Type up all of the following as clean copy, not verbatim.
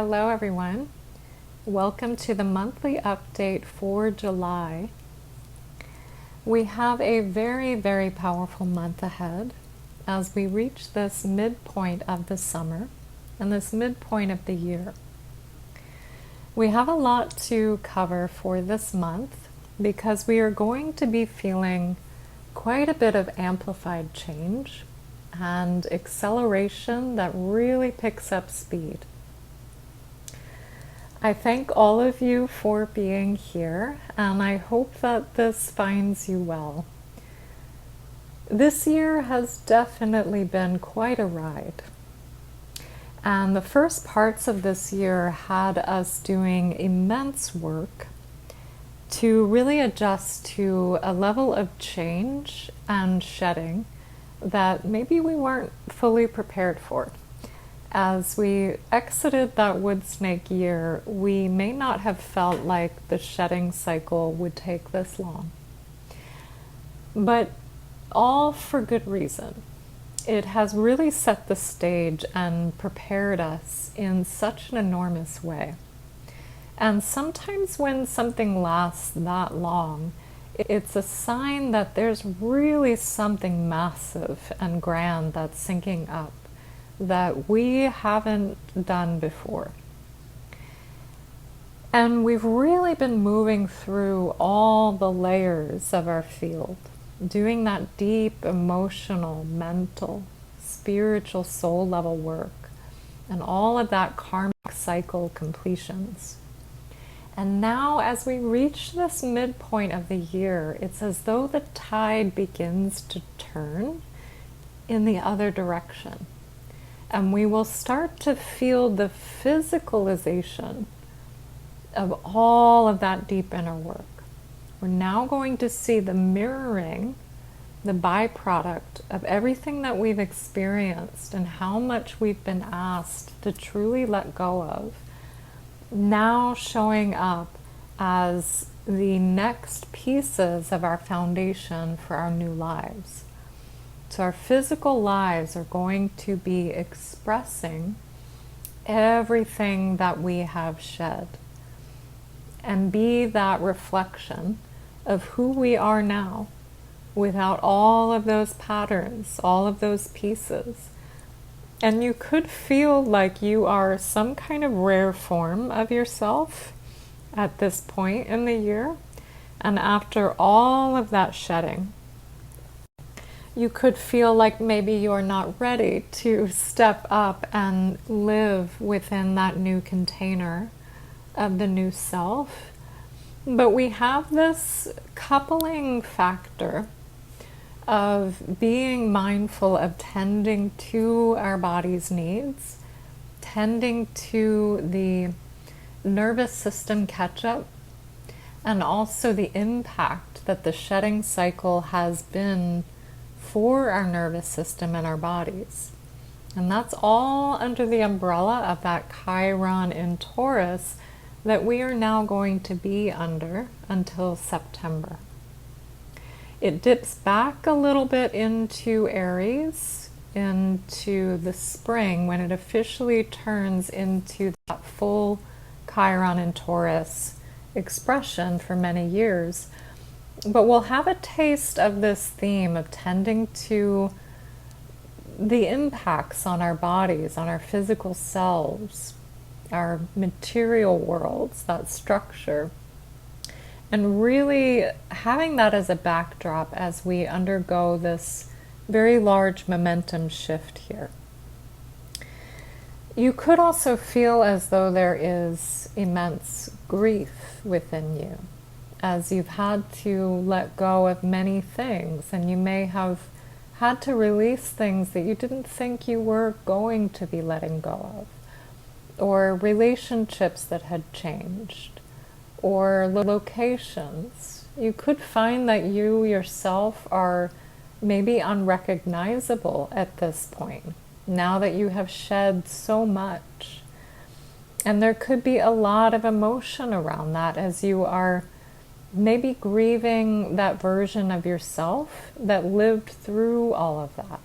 Hello everyone. Welcome to the monthly update for July. We have a very, very powerful month ahead as we reach this midpoint of the summer and this midpoint of the year. We have a lot to cover for this month because we are going to be feeling quite a bit of amplified change and acceleration that really picks up speed. I thank all of you for being here, and I hope that this finds you well. This year has definitely been quite a ride. And the first parts of this year had us doing immense work to really adjust to a level of change and shedding that maybe we weren't fully prepared for. As we exited that wood snake year, we may not have felt like the shedding cycle would take this long. But all for good reason. It has really set the stage and prepared us in such an enormous way. And sometimes when something lasts that long, it's a sign that there's really something massive and grand that's syncing up that we haven't done before. And we've really been moving through all the layers of our field, doing that deep emotional, mental, spiritual, soul level work, and all of that karmic cycle completions. And now as we reach this midpoint of the year, it's as though the tide begins to turn in the other direction. And we will start to feel the physicalization of all of that deep inner work. We're now going to see the mirroring, the byproduct of everything that we've experienced and how much we've been asked to truly let go of, now showing up as the next pieces of our foundation for our new lives. So our physical lives are going to be expressing everything that we have shed and be that reflection of who we are now without all of those patterns, all of those pieces. And you could feel like you are some kind of rare form of yourself at this point in the year. And after all of that shedding, you could feel like maybe you're not ready to step up and live within that new container of the new self. But we have this coupling factor of being mindful of tending to our body's needs, tending to the nervous system catch-up, and also the impact that the shedding cycle has been for our nervous system and our bodies. And that's all under the umbrella of that Chiron in Taurus that we are now going to be under until September. It dips back a little bit into Aries, into the spring, when it officially turns into that full Chiron in Taurus expression for many years. But we'll have a taste of this theme of tending to the impacts on our bodies, on our physical selves, our material worlds, that structure, and really having that as a backdrop as we undergo this very large momentum shift here. You could also feel as though there is immense grief within you, as you've had to let go of many things, and you may have had to release things that you didn't think you were going to be letting go of, or relationships that had changed, or locations. You could find that you yourself are maybe unrecognizable at this point, now that you have shed so much. And there could be a lot of emotion around that as you are maybe grieving that version of yourself that lived through all of that.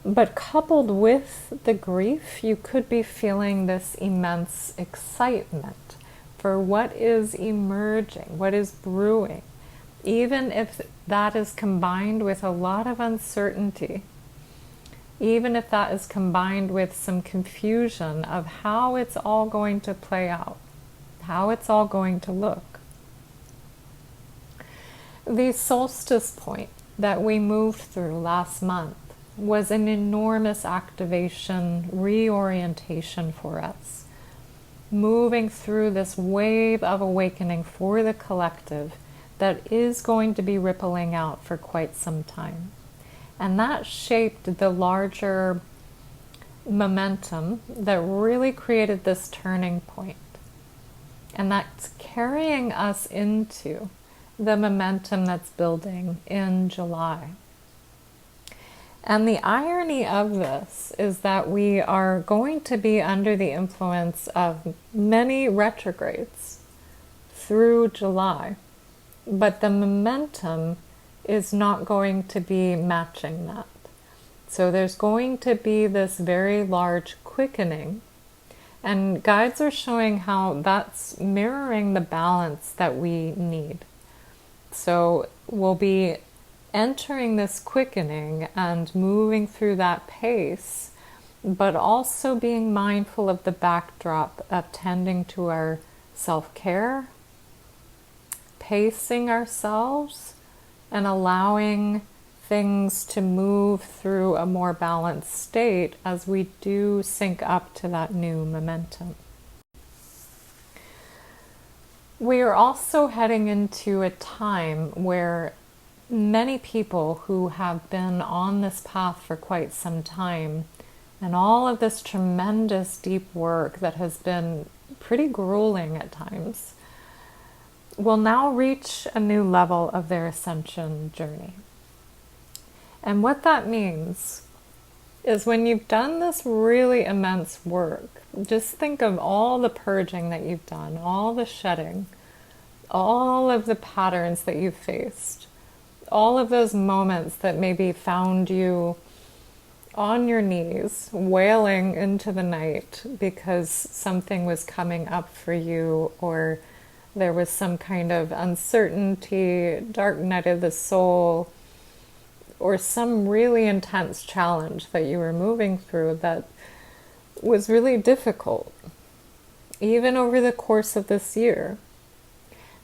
But coupled with the grief, you could be feeling this immense excitement for what is emerging, what is brewing, even if that is combined with a lot of uncertainty, even if that is combined with some confusion of how it's all going to play out, how it's all going to look. The solstice point that we moved through last month was an enormous activation, reorientation for us, moving through this wave of awakening for the collective that is going to be rippling out for quite some time. And that shaped the larger momentum that really created this turning point. And that's carrying us into the momentum that's building in July. And the irony of this is that we are going to be under the influence of many retrogrades through July, but the momentum is not going to be matching that. So there's going to be this very large quickening, and guides are showing how that's mirroring the balance that we need. So we'll be entering this quickening and moving through that pace, but also being mindful of the backdrop of tending to our self-care, pacing ourselves, and allowing things to move through a more balanced state as we do sync up to that new momentum. We are also heading into a time where many people who have been on this path for quite some time, and all of this tremendous deep work that has been pretty grueling at times, will now reach a new level of their ascension journey. And what that means is when you've done this really immense work, just think of all the purging that you've done, all the shedding, all of the patterns that you've faced, all of those moments that maybe found you on your knees, wailing into the night because something was coming up for you, or there was some kind of uncertainty, dark night of the soul, or some really intense challenge that you were moving through that was really difficult, even over the course of this year.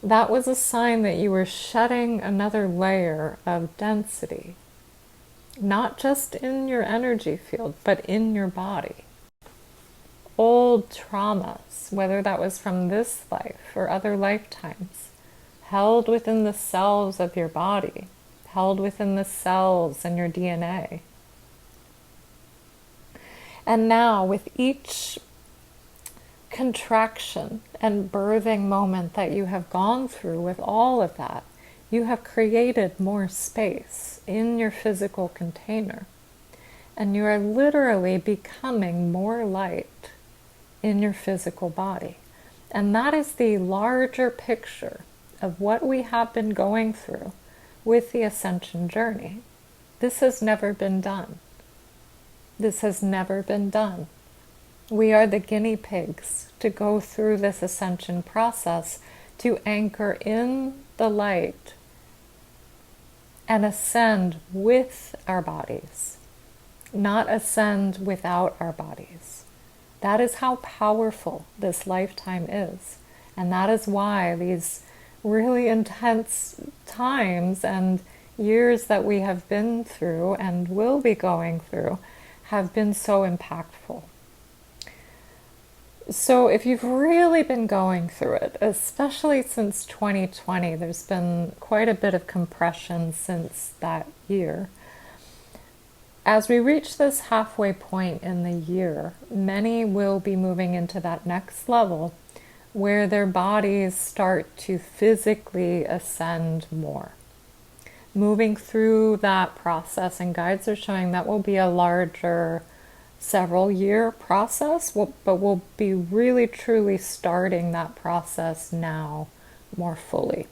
That was a sign that you were shedding another layer of density, not just in your energy field, but in your body. Old traumas, whether that was from this life or other lifetimes, held within the cells of your body, held within the cells in your DNA. And now, with each contraction and birthing moment that you have gone through with all of that, you have created more space in your physical container. And you are literally becoming more light in your physical body. And that is the larger picture of what we have been going through with the Ascension journey. This has never been done. This has never been done. We are the guinea pigs to go through this Ascension process, to anchor in the light and ascend with our bodies, not ascend without our bodies. That is how powerful this lifetime is. And that is why these really intense times and years that we have been through and will be going through have been so impactful. So if you've really been going through it, especially since 2020, there's been quite a bit of compression since that year. As we reach this halfway point in the year, many will be moving into that next level where their bodies start to physically ascend more. Moving through that process, and guides are showing that will be a larger several year process, but we'll be really truly starting that process now more fully.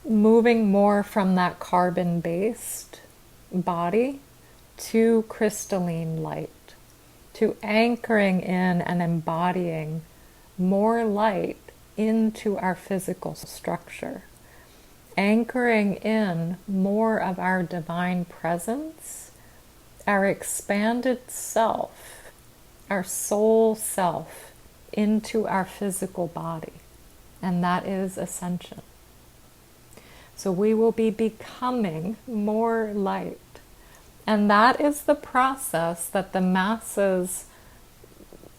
Moving more from that carbon-based body to crystalline light, to anchoring in and embodying more light into our physical structure, anchoring in more of our divine presence, our expanded self, our soul self into our physical body. And that is ascension. So we will be becoming more light. And that is the process that the masses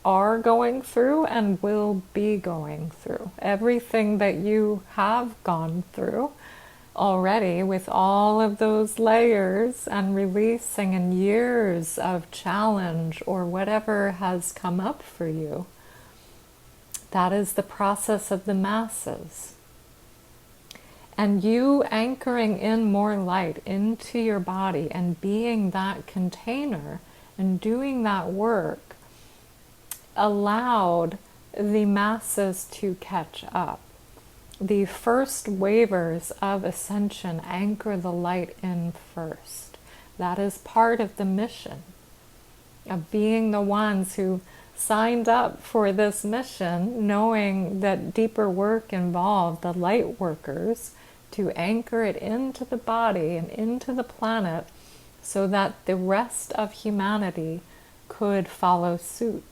are going through and will be going through. Everything that you have gone through already, with all of those layers and releasing and years of challenge or whatever has come up for you, that is the process of the masses. And you anchoring in more light into your body and being that container and doing that work allowed the masses to catch up. The first wavers of ascension anchor the light in first. That is part of the mission of being the ones who signed up for this mission, knowing that deeper work involved the light workers to anchor it into the body and into the planet so that the rest of humanity could follow suit.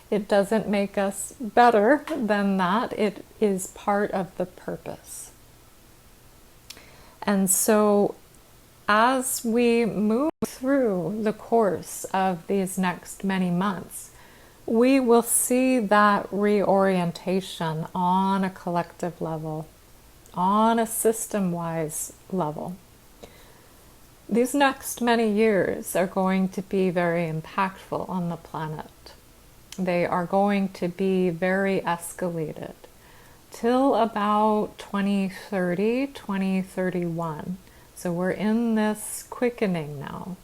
It doesn't make us better than that. It is part of the purpose. And so as we move through the course of these next many months, we will see that reorientation on a collective level, on a system-wise level. These next many years are going to be very impactful on the planet. They are going to be very escalated till about 2030, 2031. So we're in this quickening now.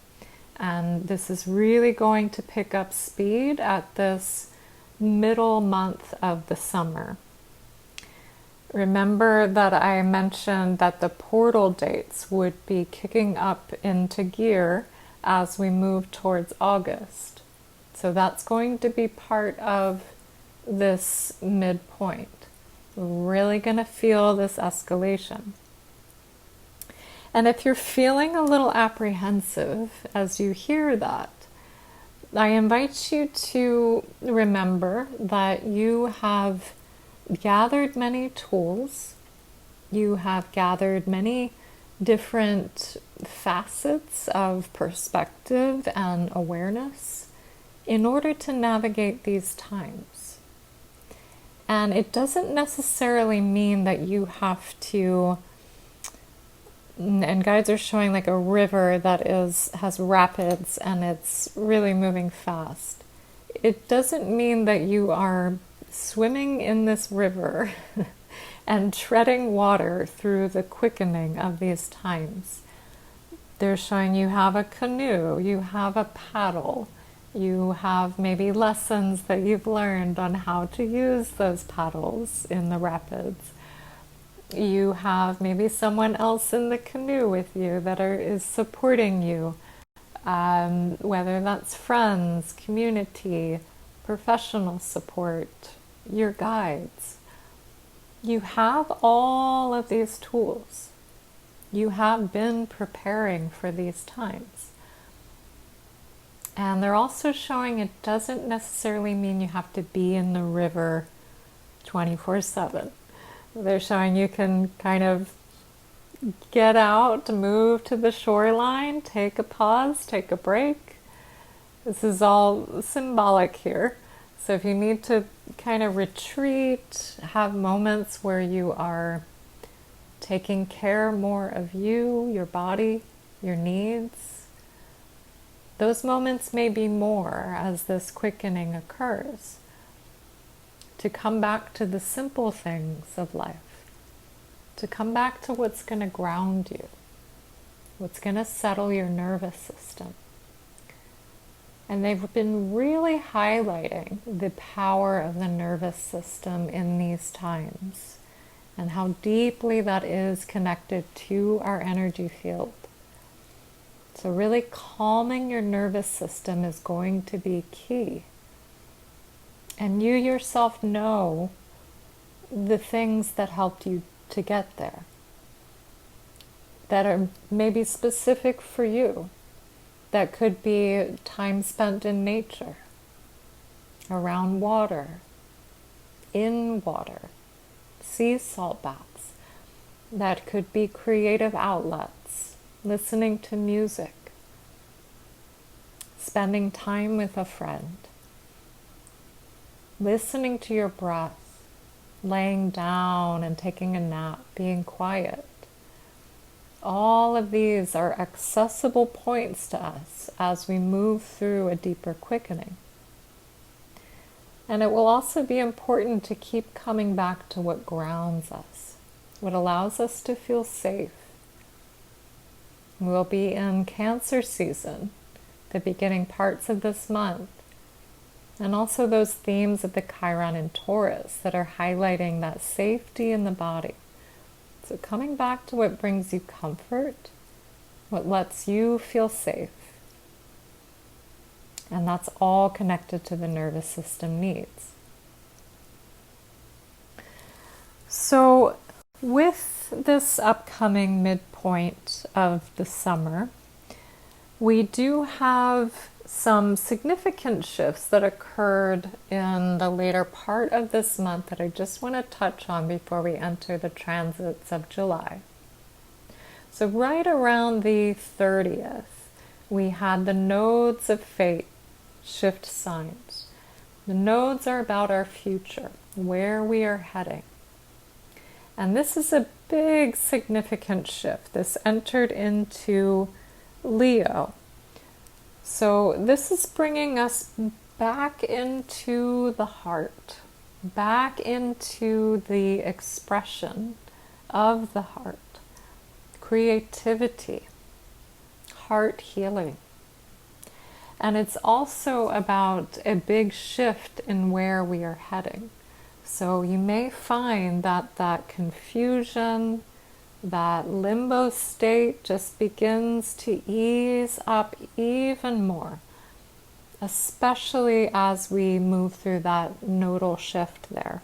And this is really going to pick up speed at this middle month of the summer. Remember that I mentioned that the portal dates would be kicking up into gear as we move towards August. So that's going to be part of this midpoint. We're really going to feel this escalation. And if you're feeling a little apprehensive as you hear that, I invite you to remember that you have gathered many tools, you have gathered many different facets of perspective and awareness in order to navigate these times. And it doesn't necessarily mean that you have to, and guides are showing like a river that has rapids and it's really moving fast. It doesn't mean that you are swimming in this river and treading water through the quickening of these times. They're showing you have a canoe, you have a paddle, you have maybe lessons that you've learned on how to use those paddles in the rapids. You have maybe someone else in the canoe with you that is supporting you, whether that's friends, community, professional support, your guides. You have all of these tools. You have been preparing for these times. And they're also showing it doesn't necessarily mean you have to be in the river 24/7. They're showing you can kind of get out, move to the shoreline, take a pause, take a break. This is all symbolic here. So if you need to kind of retreat, have moments where you are taking care more of you, your body, your needs, those moments may be more as this quickening occurs. To come back to the simple things of life. To come back to what's going to ground you. What's going to settle your nervous system. And they've been really highlighting the power of the nervous system in these times. And how deeply that is connected to our energy field. So really calming your nervous system is going to be key. And you yourself know the things that helped you to get there, that are maybe specific for you. That could be time spent in nature, around water, in water, sea salt baths. That could be creative outlets, listening to music, spending time with a friend, listening to your breath, laying down and taking a nap, being quiet. All of these are accessible points to us as we move through a deeper quickening. And it will also be important to keep coming back to what grounds us, what allows us to feel safe. We'll be in Cancer season, the beginning parts of this month, and also those themes of the Chiron in Taurus that are highlighting that safety in the body. So coming back to what brings you comfort, what lets you feel safe. And that's all connected to the nervous system needs. So with this upcoming midpoint of the summer, we do have some significant shifts that occurred in the later part of this month that I just want to touch on before we enter the transits of July. So right around the 30th, we had the nodes of fate shift signs. The nodes are about our future, where we are heading. And this is a big significant shift. This entered into Leo. So this is bringing us back into the heart, back into the expression of the heart, creativity, heart healing. And it's also about a big shift in where we are heading. So you may find that that confusion, that limbo state just begins to ease up even more, especially as we move through that nodal shift there.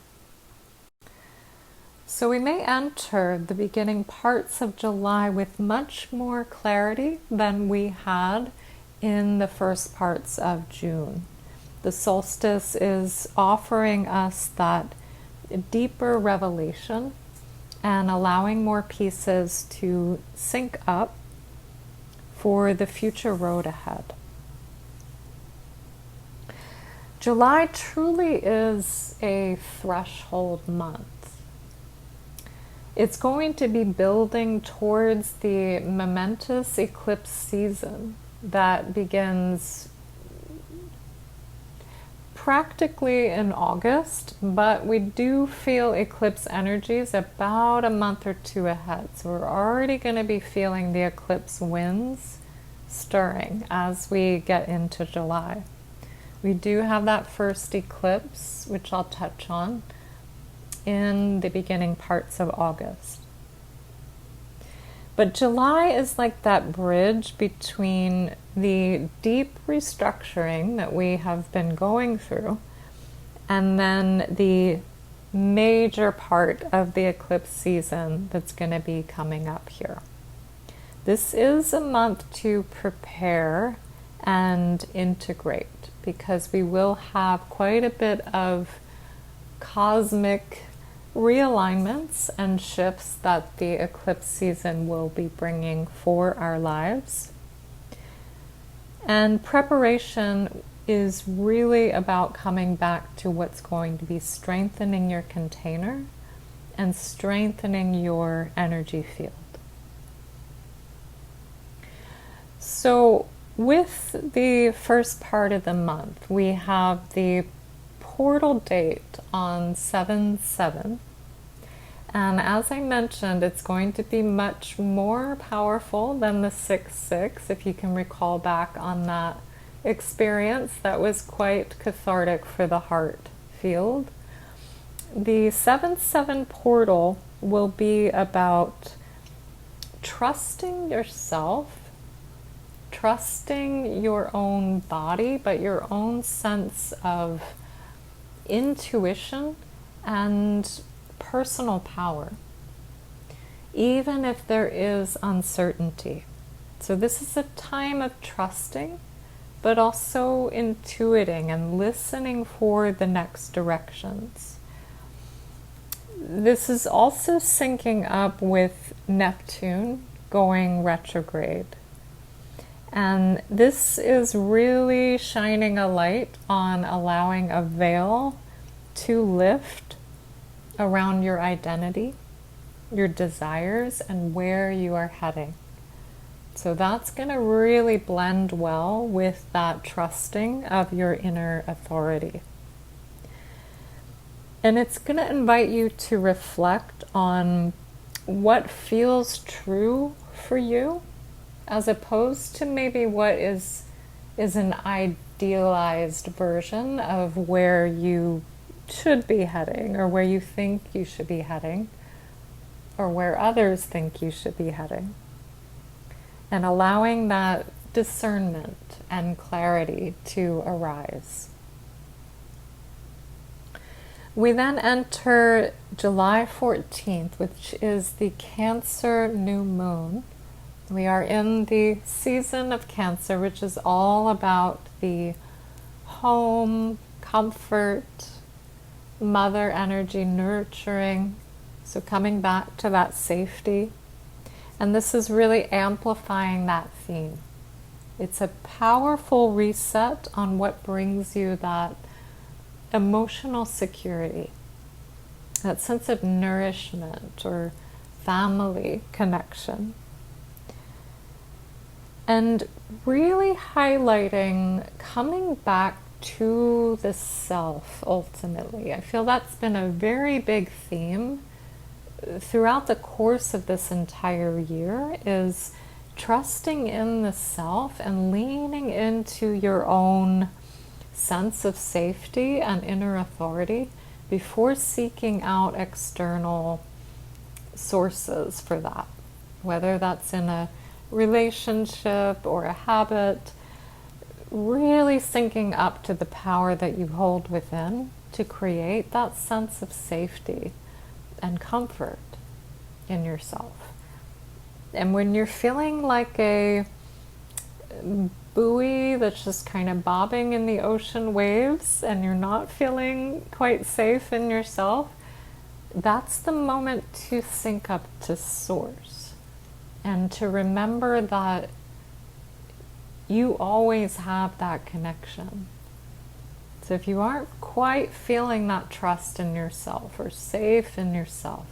So we may enter the beginning parts of July with much more clarity than we had in the first parts of June. The solstice is offering us that deeper revelation and allowing more pieces to sync up for the future road ahead. July truly is a threshold month. It's going to be building towards the momentous eclipse season that begins practically in August, but we do feel eclipse energies about a month or two ahead. So we're already going to be feeling the eclipse winds stirring as we get into July. We do have that first eclipse, which I'll touch on, in the beginning parts of August. But July is like that bridge between the deep restructuring that we have been going through and then the major part of the eclipse season that's going to be coming up here. This is a month to prepare and integrate because we will have quite a bit of cosmic realignments and shifts that the eclipse season will be bringing for our lives. And preparation is really about coming back to what's going to be strengthening your container and strengthening your energy field. So with the first part of the month, we have the portal date on 7/7, and as I mentioned, it's going to be much more powerful than the 6/6. If you can recall back on that experience, that was quite cathartic for the heart field. The 7/7 portal will be about trusting yourself trusting your own body, but your own sense of intuition and personal power, even if there is uncertainty. So this is a time of trusting, but also intuiting and listening for the next directions. This is also syncing up with Neptune going retrograde. And this is really shining a light on allowing a veil to lift around your identity, your desires, and where you are heading. So that's going to really blend well with that trusting of your inner authority. And it's going to invite you to reflect on what feels true for you, as opposed to maybe what is an idealized version of where you should be heading, or where you think you should be heading, or where others think you should be heading. And allowing that discernment and clarity to arise. We then enter July 14th, which is the Cancer new moon. We are in the season of Cancer, which is all about the home, comfort, mother energy, nurturing. So coming back to that safety. And this is really amplifying that theme. It's a powerful reset on what brings you that emotional security, that sense of nourishment or family connection. And really highlighting coming back to the self ultimately. I feel that's been a very big theme throughout the course of this entire year, is trusting in the self and leaning into your own sense of safety and inner authority before seeking out external sources for that, whether that's in a relationship or a habit. Really syncing up to the power that you hold within to create that sense of safety and comfort in yourself. And when you're feeling like a buoy that's just kind of bobbing in the ocean waves and you're not feeling quite safe in yourself, that's the moment to sync up to source and to remember that you always have that connection. So if you aren't quite feeling that trust in yourself or safe in yourself,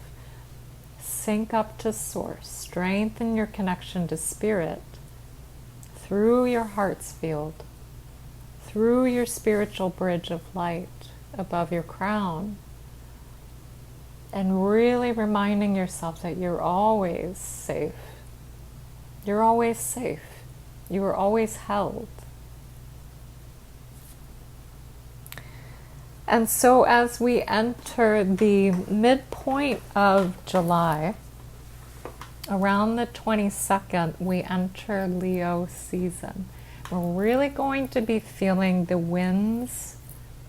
sync up to source, strengthen your connection to spirit through your heart's field, through your spiritual bridge of light above your crown, and really reminding yourself that you're always safe. You're always safe. You are always held. And so as we enter the midpoint of July, around the 22nd, we enter Leo season. We're really going to be feeling the winds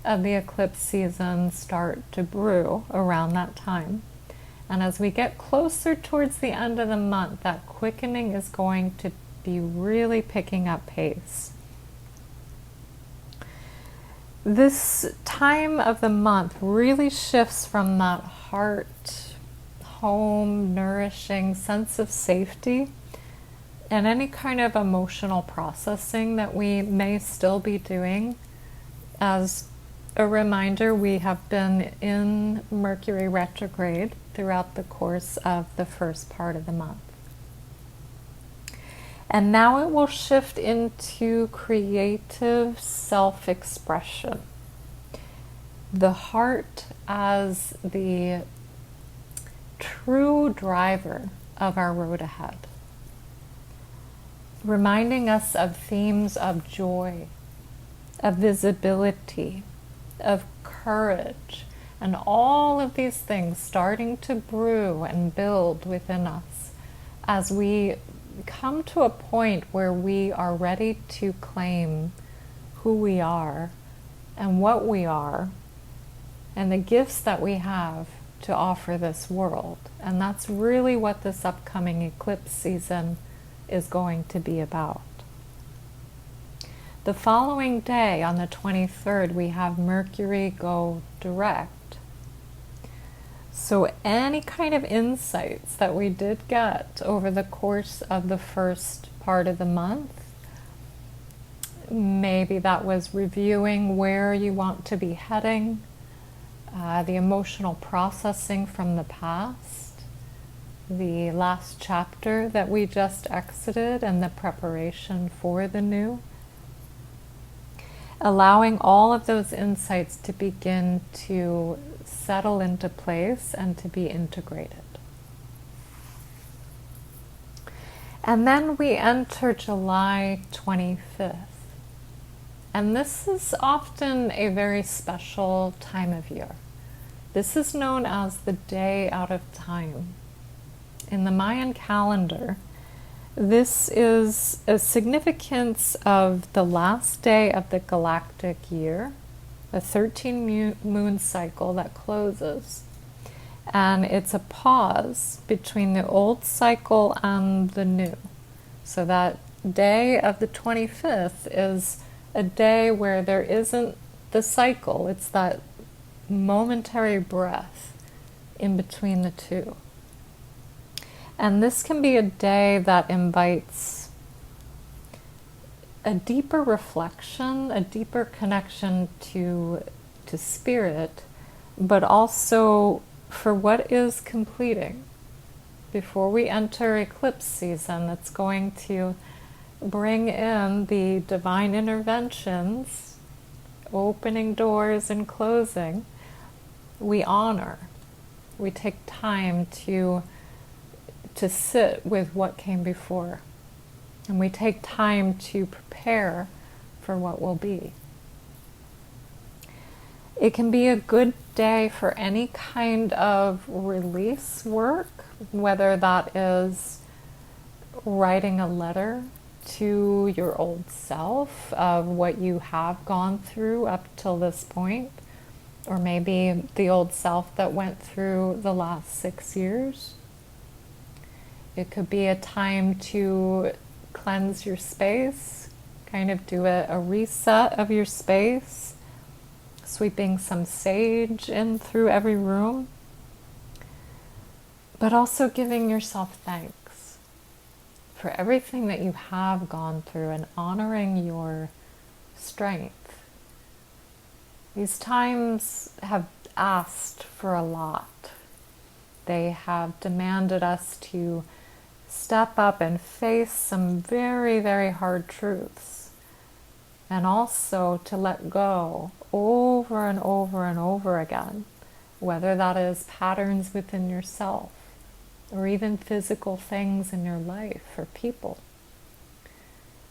of the eclipse season start to brew around that time. And as we get closer towards the end of the month, that quickening is going to be really picking up pace. This time of the month really shifts from that heart, home, nourishing sense of safety and any kind of emotional processing that we may still be doing. As a reminder, we have been in Mercury retrograde throughout the course of the first part of the month. And now it will shift into creative self-expression. The heart as the true driver of our road ahead. Reminding us of themes of joy, of visibility, of courage, and all of these things starting to brew and build within us as we come to a point where we are ready to claim who we are and what we are and the gifts that we have to offer this world. And that's really what this upcoming eclipse season is going to be about. The following day, on the 23rd, we have Mercury go direct. So any kind of insights that we did get over the course of the first part of the month, maybe that was reviewing where you want to be heading, the emotional processing from the past, the last chapter that we just exited and the preparation for the new. Allowing all of those insights to begin to settle into place and to be integrated. And then we enter July 25th. And this is often a very special time of year. This is known as the day out of time. In the Mayan calendar, this is a significance of the last day of the galactic year, a 13-moon cycle that closes. And it's a pause between the old cycle and the new. So that day of the 25th is a day where there isn't the cycle. It's that momentary breath in between the two. And this can be a day that invites a deeper reflection, a deeper connection to spirit, but also for what is completing. Before we enter eclipse season, that's going to bring in the divine interventions, opening doors and closing. We honor. We take time to sit with what came before. And we take time to prepare for what will be. It can be a good day for any kind of release work, whether that is writing a letter to your old self of what you have gone through up till this point, or maybe the old self that went through the last 6 years. It could be a time to cleanse your space, kind of do a reset of your space, sweeping some sage in through every room, but also giving yourself thanks for everything that you have gone through and honoring your strength. These times have asked for a lot. They have demanded us to step up and face some very, very hard truths, and also to let go over and over and over again, whether that is patterns within yourself or even physical things in your life or people.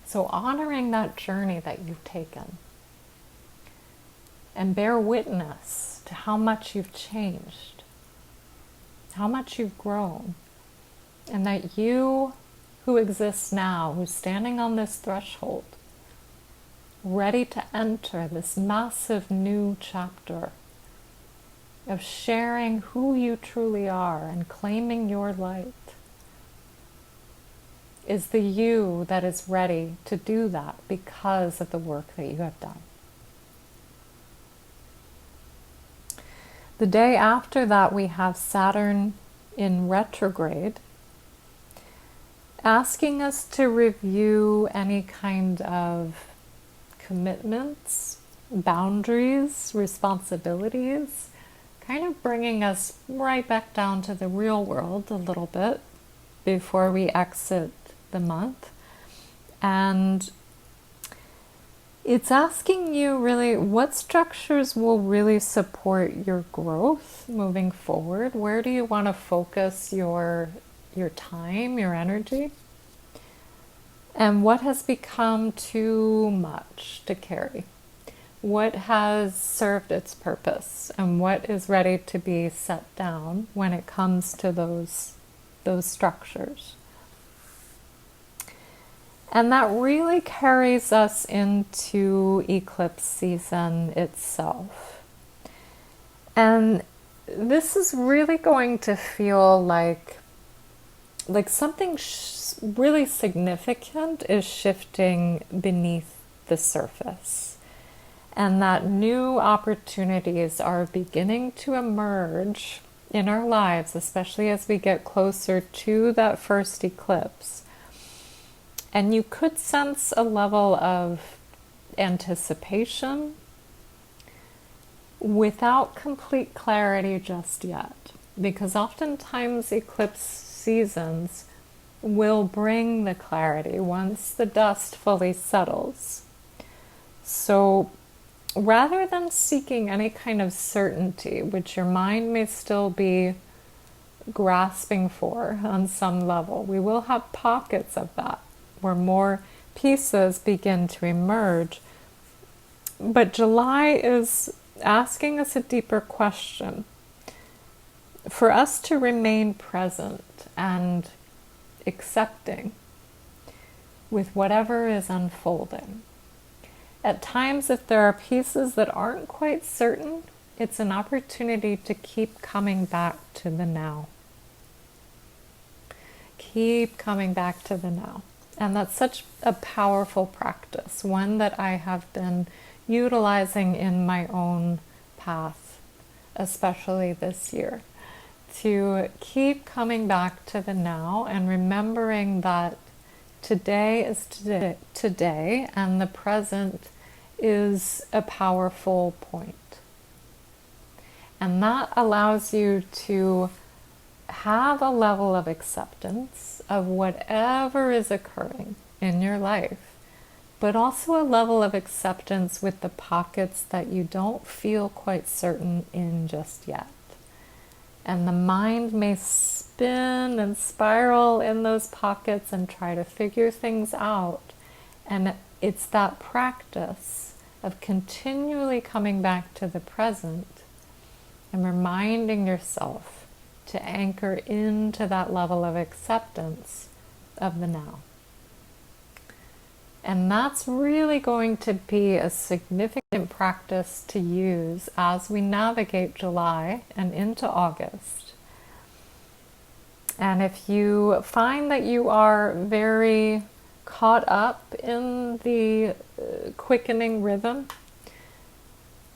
So honoring that journey that you've taken, and bear witness to how much you've changed, how much you've grown, and that you who exists now, who's standing on this threshold, ready to enter this massive new chapter of sharing who you truly are and claiming your light, is the you that is ready to do that because of the work that you have done. The day after that, we have Saturn in retrograde, asking us to review any kind of commitments, boundaries, responsibilities, kind of bringing us right back down to the real world a little bit before we exit the month. And it's asking you really what structures will really support your growth moving forward. Where do you want to focus your time, your energy? And what has become too much to carry? What has served its purpose? And what is ready to be set down when it comes to those structures? And that really carries us into eclipse season itself. And this is really going to feel like something really significant is shifting beneath the surface. And that new opportunities are beginning to emerge in our lives, especially as we get closer to that first eclipse. And you could sense a level of anticipation without complete clarity just yet. Because oftentimes eclipse seasons will bring the clarity once the dust fully settles. So rather than seeking any kind of certainty, which your mind may still be grasping for on some level, we will have pockets of that where more pieces begin to emerge. But July is asking us a deeper question for us to remain present and accepting with whatever is unfolding. At times, if there are pieces that aren't quite certain, it's an opportunity to keep coming back to the now. Keep coming back to the now. And that's such a powerful practice, one that I have been utilizing in my own path, especially this year, to keep coming back to the now and remembering that today is today, and the present is a powerful point. And that allows you to have a level of acceptance of whatever is occurring in your life, but also a level of acceptance with the pockets that you don't feel quite certain in just yet. And the mind may spin and spiral in those pockets and try to figure things out. And it's that practice of continually coming back to the present and reminding yourself to anchor into that level of acceptance of the now. And that's really going to be a significant practice to use as we navigate July and into August. And if you find that you are very caught up in the quickening rhythm,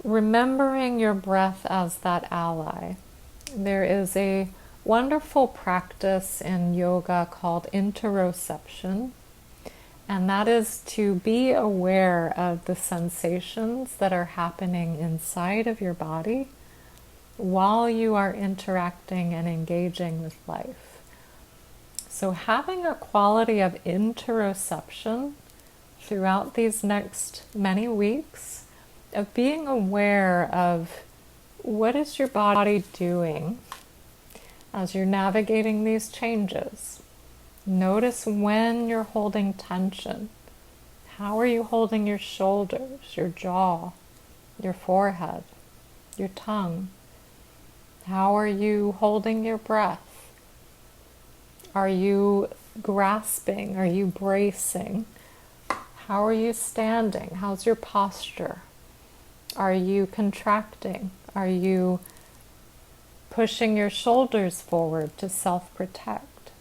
remembering your breath as that ally. There is a wonderful practice in yoga called interoception, and that is to be aware of the sensations that are happening inside of your body while you are interacting and engaging with life. So having a quality of interoception throughout these next many weeks, of being aware of what is your body doing as you're navigating these changes. Notice when you're holding tension. How are you holding your shoulders, your jaw, your forehead, your tongue? How are you holding your breath? Are you grasping? Are you bracing? How are you standing? How's your posture? Are you contracting? Are you pushing your shoulders forward to self-protect?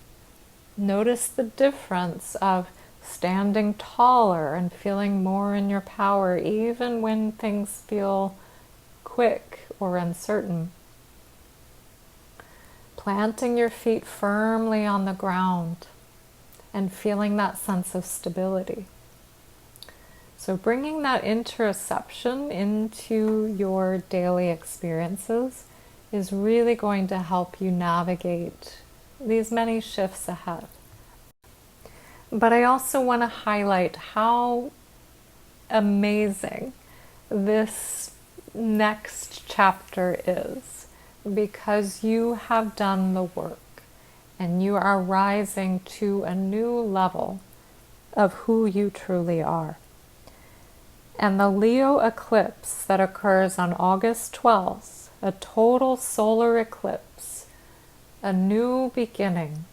Notice the difference of standing taller and feeling more in your power, even when things feel quick or uncertain. Planting your feet firmly on the ground and feeling that sense of stability. So bringing that interoception into your daily experiences is really going to help you navigate these many shifts ahead. But I also want to highlight how amazing this next chapter is, because you have done the work and you are rising to a new level of who you truly are. And the Leo eclipse that occurs on August 12th, a total solar eclipse, a new beginning,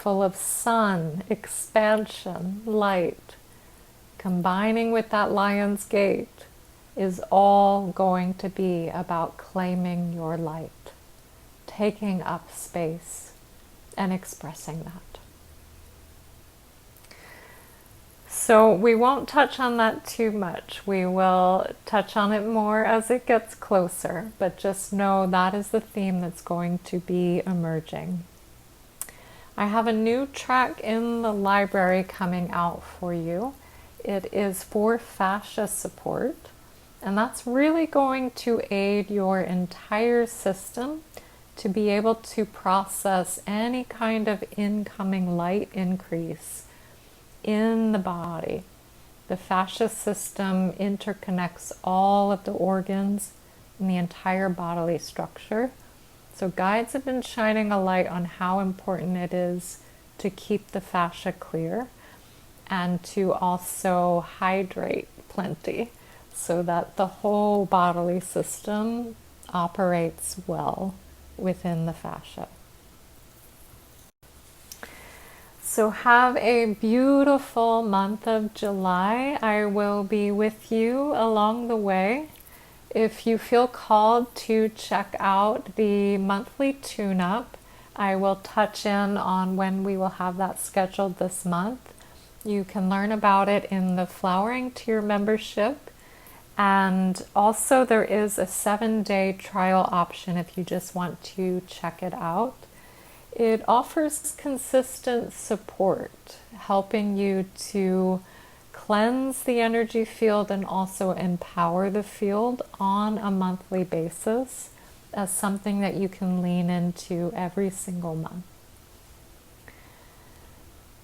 full of sun, expansion, light, combining with that lion's gate, is all going to be about claiming your light, taking up space, and expressing that. So we won't touch on that too much. We will touch on it more as it gets closer, but just know that is the theme that's going to be emerging. I have a new track in the library coming out for you. It is for fascia support, and that's really going to aid your entire system to be able to process any kind of incoming light increase in the body. The fascia system interconnects all of the organs and the entire bodily structure. So guides have been shining a light on how important it is to keep the fascia clear and to also hydrate plenty so that the whole bodily system operates well within the fascia. So have a beautiful month of July. I will be with you along the way. If you feel called to check out the monthly tune-up, I will touch in on when we will have that scheduled this month. You can learn about it in the Flowering Tier membership. And also there is a 7-day trial option if you just want to check it out. It offers consistent support, helping you to cleanse the energy field and also empower the field on a monthly basis as something that you can lean into every single month.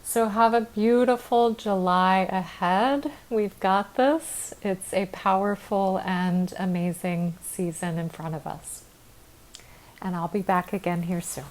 So have a beautiful July ahead. We've got this. It's a powerful and amazing season in front of us. And I'll be back again here soon.